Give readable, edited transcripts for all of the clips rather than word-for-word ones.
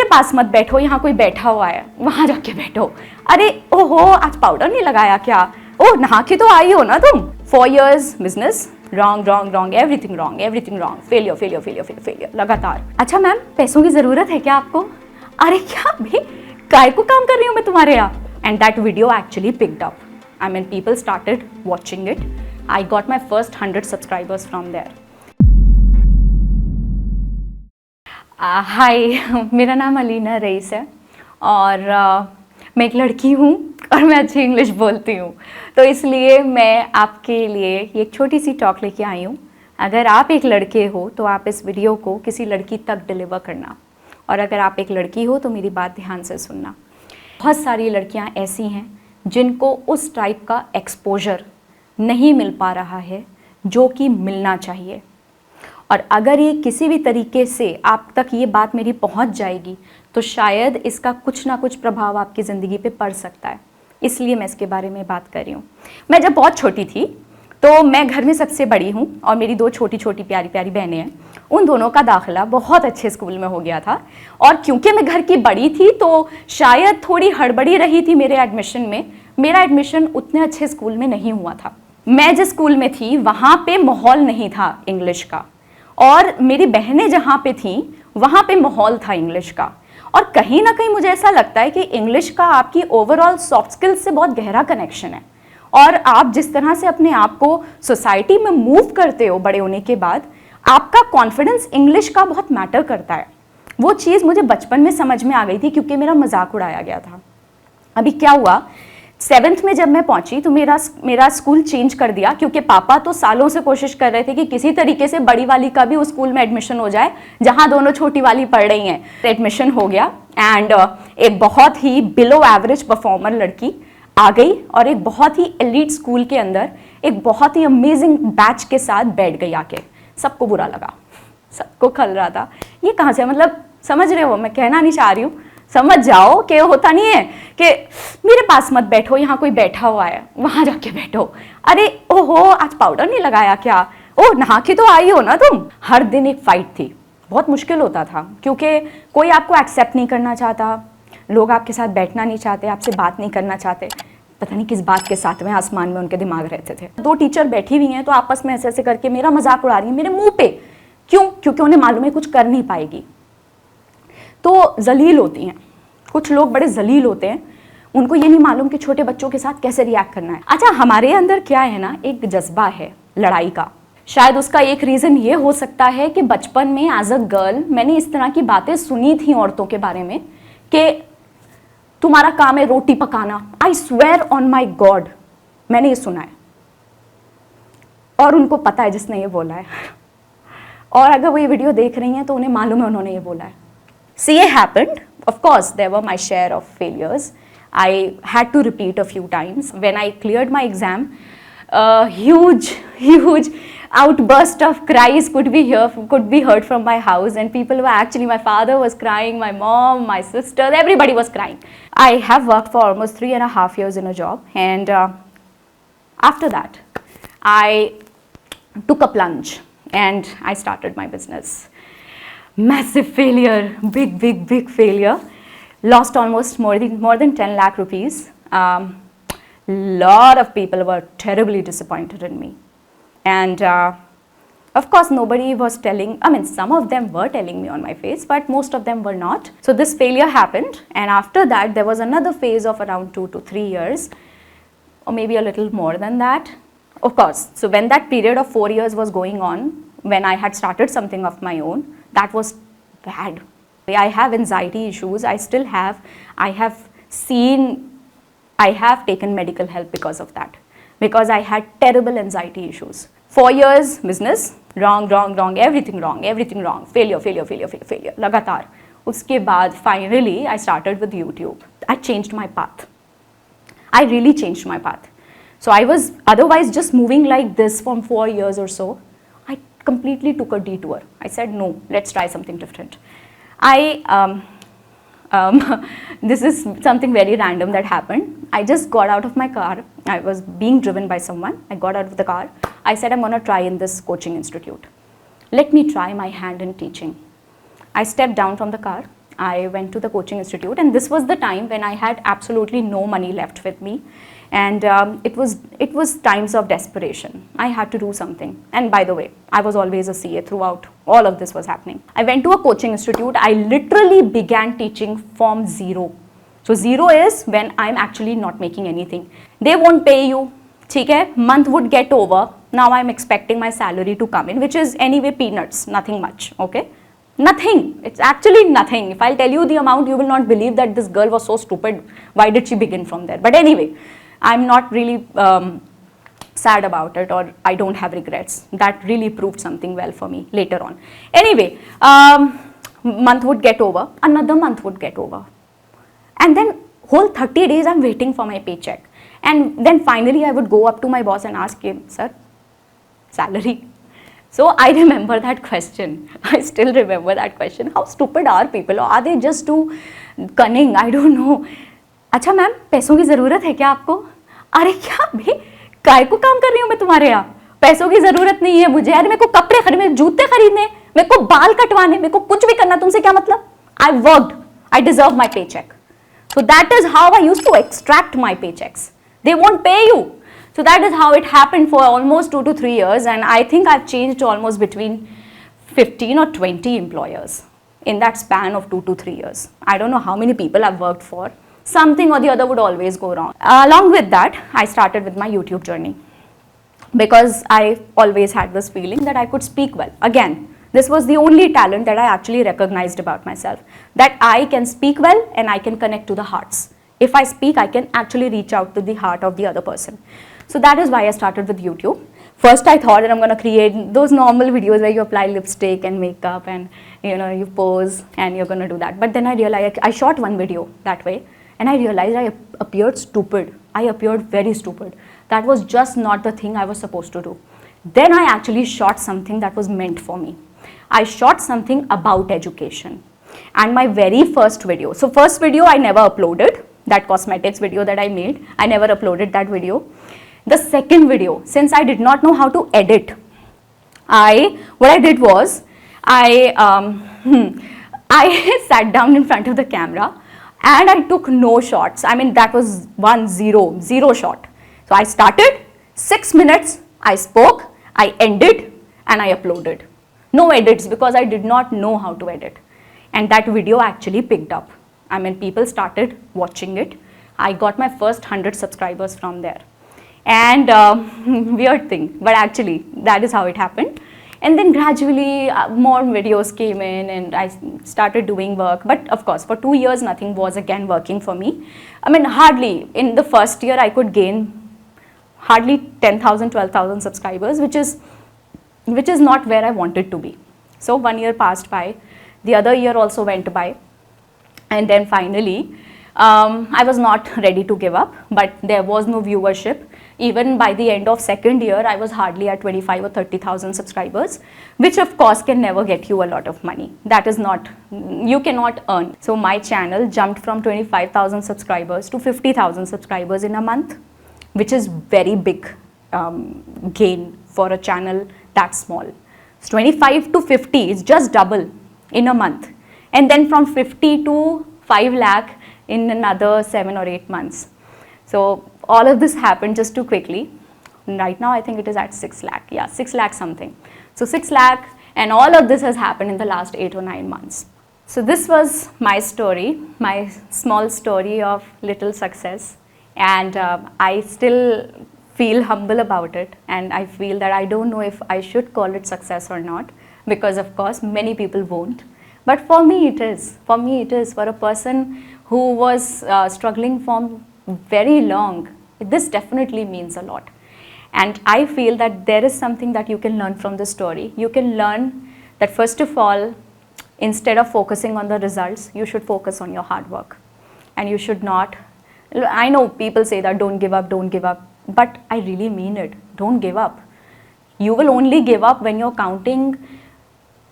पास मत बैठो, यहाँ कोई बैठा हुआ है, वहां जाके बैठो। अरे ओहो, आज पाउडर नहीं लगाया क्या? ओ, नहा के तो आई हो ना तुम। 4 years business, wrong wrong wrong, everything wrong, failure failure failure failure लगातार। अच्छा मैम, पैसों की जरूरत है क्या आपको? अरे क्या भाई, काय को काम कर रही हूँ मैं तुम्हारे यहाँ? And that video actually picked up. I mean, people started watching it. I got my first 100 subscribers from there. हाय, मेरा नाम अलीना रईस है और मैं एक लड़की हूँ और मैं अच्छी इंग्लिश बोलती हूँ, तो इसलिए मैं आपके लिए एक छोटी सी टॉक लेके आई हूँ. अगर आप एक लड़के हो तो आप इस वीडियो को किसी लड़की तक डिलीवर करना, और अगर आप एक लड़की हो तो मेरी बात ध्यान से सुनना. बहुत सारी लड़कियाँ ऐसी हैं जिनको उस टाइप का एक्सपोजर नहीं मिल पा रहा है जो कि मिलना चाहिए, और अगर ये किसी भी तरीके से आप तक ये बात मेरी पहुंच जाएगी तो शायद इसका कुछ ना कुछ प्रभाव आपकी ज़िंदगी पे पड़ सकता है. इसलिए मैं इसके बारे में बात कर रही हूँ. मैं जब बहुत छोटी थी तो मैं घर में सबसे बड़ी हूँ और मेरी 2 छोटी छोटी प्यारी प्यारी बहनें हैं. उन दोनों का दाखिला बहुत अच्छे स्कूल में हो गया था, और क्योंकि मैं घर की बड़ी थी तो शायद थोड़ी हड़बड़ी रही थी मेरे एडमिशन में. मेरा एडमिशन उतने अच्छे स्कूल में नहीं हुआ था. मैं जिस स्कूल में थी वहाँ पे माहौल नहीं था इंग्लिश का, और मेरी बहनें जहाँ पे थीं वहाँ पे माहौल था इंग्लिश का. और कहीं ना कहीं मुझे ऐसा लगता है कि इंग्लिश का आपकी ओवरऑल सॉफ्ट स्किल्स से बहुत गहरा कनेक्शन है, और आप जिस तरह से अपने आप को सोसाइटी में मूव करते हो बड़े होने के बाद, आपका कॉन्फिडेंस इंग्लिश का बहुत मैटर करता है. वो चीज़ मुझे बचपन में समझ में आ गई थी क्योंकि मेरा मजाक उड़ाया गया था. अभी क्या हुआ, 7th में जब मैं पहुंची तो मेरा स्कूल चेंज कर दिया, क्योंकि पापा तो सालों से कोशिश कर रहे थे कि किसी तरीके से बड़ी वाली का भी उस स्कूल में एडमिशन हो जाए जहां दोनों छोटी वाली पढ़ रही हैं. एडमिशन हो गया एंड एक बहुत ही बिलो एवरेज परफॉर्मर लड़की आ गई और एक बहुत ही एलीट स्कूल के अंदर एक बहुत ही अमेजिंग बैच के साथ बैठ गई आके. सबको बुरा लगा, सबको खल रहा था ये कहाँ से, मतलब समझ रहे हो, मैं कहना नहीं चाह रही हूँ, समझ जाओ कि होता नहीं है कि मेरे पास मत बैठो, यहाँ कोई बैठा हुआ है, वहां जाके बैठो. अरे ओहो, आज पाउडर नहीं लगाया क्या? ओ, नहा के तो आई हो ना तुम. हर दिन एक फाइट थी. बहुत मुश्किल होता था क्योंकि कोई आपको एक्सेप्ट नहीं करना चाहता, लोग आपके साथ बैठना नहीं चाहते, आपसे बात नहीं करना चाहते. पता नहीं किस बात के साथ में आसमान में उनके दिमाग रहते थे. 2 टीचर बैठी हुई हैं तो आपस में ऐसे ऐसे करके मेरा मजाक उड़ा रही है मेरे मुंह पे. क्यों? क्योंकि उन्हें मालूम है कुछ कर नहीं पाएगी, तो जलील होती हैं. कुछ लोग बड़े जलील होते हैं, उनको ये नहीं मालूम कि छोटे बच्चों के साथ कैसे रिएक्ट करना है. अच्छा, हमारे अंदर क्या है ना, एक जज्बा है लड़ाई का. शायद उसका एक रीज़न ये हो सकता है कि बचपन में एज अ गर्ल मैंने इस तरह की बातें सुनी थी औरतों के बारे में कि तुम्हारा काम है रोटी पकाना. I swear on my God, मैंने ये सुना है, और उनको पता है जिसने ये बोला है, और अगर वो ये वीडियो देख रही हैं तो उन्हें मालूम है उन्होंने ये बोला है. See, it happened. Of course, there were my share of failures. I had to repeat a few times. When I cleared my exam, huge outburst of cries could be heard from my house, and people were actually, my father was crying, my mom, my sisters, everybody was crying. I have worked for almost 3.5 years in a job, and after that, I took a plunge and I started my business. Massive failure, big failure. Lost almost more than 10 lakh rupees. Lot of people were terribly disappointed in me, and of course nobody was telling. I mean, some of them were telling me on my face, but most of them were not. So this failure happened, and after that there was another phase of around 2 to 3 years, or maybe a little more than that. Of course, so when that period of 4 years was going on, when I had started something of my own, that was bad. I have anxiety issues. I still have. I have taken medical help because of that, because I had terrible anxiety issues. 4 years business, wrong, everything wrong, failure, लगातार. उसके बाद finally I started with YouTube. I changed my path. I really changed my path. So I was otherwise just moving like this from 4 years or so. Completely took a detour. I said no, let's try something different. This is something very random that happened. I just got out of my car. I was being driven by someone. I got out of the car. I said, I'm going to try in this coaching institute. Let me try my hand in teaching. I stepped down from the car. I went to the coaching institute, and this was the time when I had absolutely no money left with me, and it was times of desperation. I had to do something. And by the way, I was always a CA throughout all of this was happening. I went to a coaching institute. I literally began teaching from zero. So zero is when I'm actually not making anything. They won't pay you. Okay, month would get over. Now I'm expecting my salary to come in, which is anyway peanuts, nothing much. Okay, nothing. It's actually nothing. If I'll tell you the amount, you will not believe that this girl was so stupid. Why did she begin from there? But anyway, I'm not really sad about it, or I don't have regrets. That really proved something well for me later on. Anyway, month would get over, another month would get over. And then whole 30 days I'm waiting for my paycheck. And then finally I would go up to my boss and ask him, sir, salary. So I remember that question. I still remember that question. How stupid are people? Or are they just too cunning? I don't know. अच्छा ma'am, पैसों की ज़रूरत है क्या आपको? अरे क्या भाई, काय को काम कर रही हूँ मैं तुम्हारे यहाँ? पैसों की ज़रूरत नहीं है मुझे यार, मेरे को कपड़े खरीदने, जूते खरीदने, मेरे को बाल कटवाने, मेरे को कुछ भी करना, तुमसे क्या मतलब? I worked. I deserve my paycheck. So that is how I used to extract my paychecks. They won't pay you. So that is how it happened for almost 2 to 3 years, and I think I've changed almost between 15 or 20 employers in that span of 2 to 3 years. I don't know how many people I've worked for. Something or the other would always go wrong. Along with that, I started with my YouTube journey because I always had this feeling that I could speak well. Again, this was the only talent that I actually recognized about myself, that I can speak well and I can connect to the hearts. If I speak, I can actually reach out to the heart of the other person. So that is why I started with YouTube. First I thought that I'm going to create those normal videos where you apply lipstick and makeup and you pose and you're going to do that. But then I realized, I shot one video that way and I realized I appeared stupid. I appeared very stupid. That was just not the thing I was supposed to do. Then I actually shot something that was meant for me. I shot something about education. And my very first video, so first video I never uploaded, that cosmetics video that I made, I never uploaded that video. The second video, since I did not know how to edit, what I did was, I sat down in front of the camera and I took no shots. I mean, that was zero shot. So I started, 6 minutes, I spoke, I ended and I uploaded. No edits because I did not know how to edit. And that video actually picked up. I mean, people started watching it. I got my first 100 subscribers from there. And weird thing, but actually that is how it happened. And then gradually more videos came in and I started doing work. But of course, for 2 years, nothing was again working for me. I mean, hardly in the first year, I could gain hardly 10,000, 12,000 subscribers, which is not where I wanted to be. So 1 year passed by, the other year also went by. And then finally, I was not ready to give up, but there was no viewership. Even by the end of second year, I was hardly at 25 or 30,000 subscribers, which of course can never get you a lot of money. That is not, you cannot earn. So my channel jumped from 25,000 subscribers to 50,000 subscribers in a month, which is very big gain for a channel that small. So 25 to 50 is just double in a month. And then from 50 to 5 lakh in another 7 or 8 months. So all of this happened just too quickly. Right now I think it is at 6 lakh. Yeah, 6 lakh something. So 6 lakh, and all of this has happened in the last 8 or 9 months. So this was my story, my small story of little success. And I still feel humble about it. And I feel that I don't know if I should call it success or not. Because of course many people won't. But for me it is. For me it is. For a person who was struggling from very long, this definitely means a lot. And I feel that there is something that you can learn from this story. You can learn that first of all, instead of focusing on the results, you should focus on your hard work. And you should not, I know people say that don't give up, but I really mean it. Don't give up. You will only give up when you're counting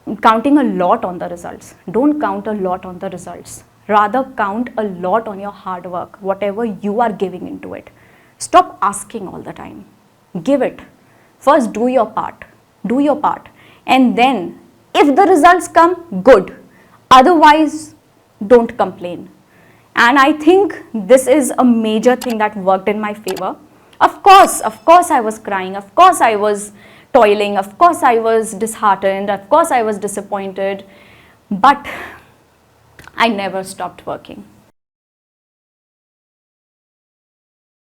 a lot on the results. Don't count a lot on the results. Rather count a lot on your hard work, whatever you are giving into it. Stop asking all the time. Give it. First do your part. Do your part. And then if the results come, good. Otherwise, don't complain. And I think this is a major thing that worked in my favor. Of course, I was crying. Of course, I was toiling. Of course, I was disheartened. Of course, I was disappointed. But I never stopped working.